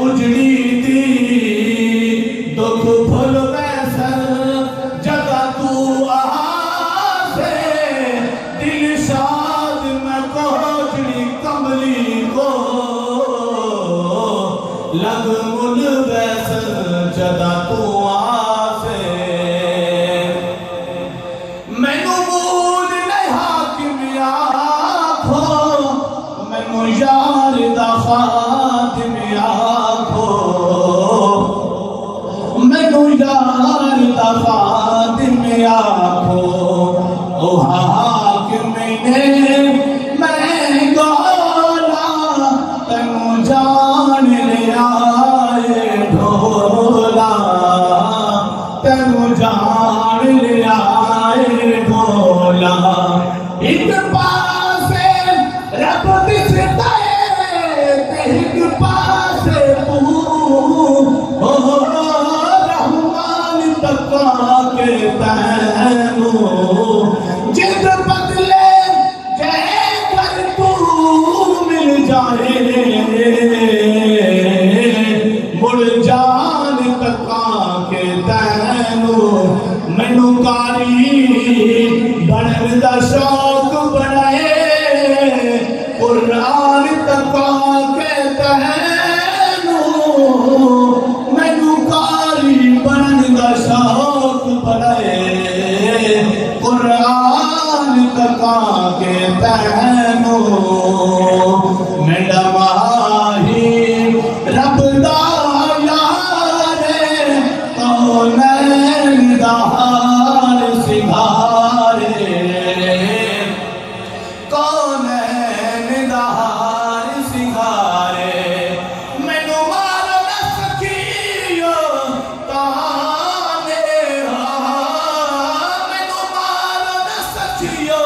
اجڑی تھی دکھ بھول ویسن جگہ تو آسے دل شاد میں کوجڑی کملی کو لگ مل ویسن جگہ تو آسے مینو مول نہیں حاکم آکھو مینو یار دا خادم آکھو مینو یار دا خادم آکھو او حاکم نے میں گولا تینو جان لیا ڈھولا تینو جان لیا ڈھولا ایک پاسے رب دستا ہے ایک پاسے تو رحمان تکا کے تینو جد بدلے جے کر تو مل جائے مڑ جان تکا کے تینو مینو کاری بنن دا شوق بنائے قرآن تکا کے تینو مینو کاری بنن دا شوق بنائے قرآن تکا کے تینو میرا ماہی رب دا یار کونین دا حال سنگھارے کونین دا حال سنگھارے مینو مارو نہ سکیو تانے مینو مارو نہ سکیو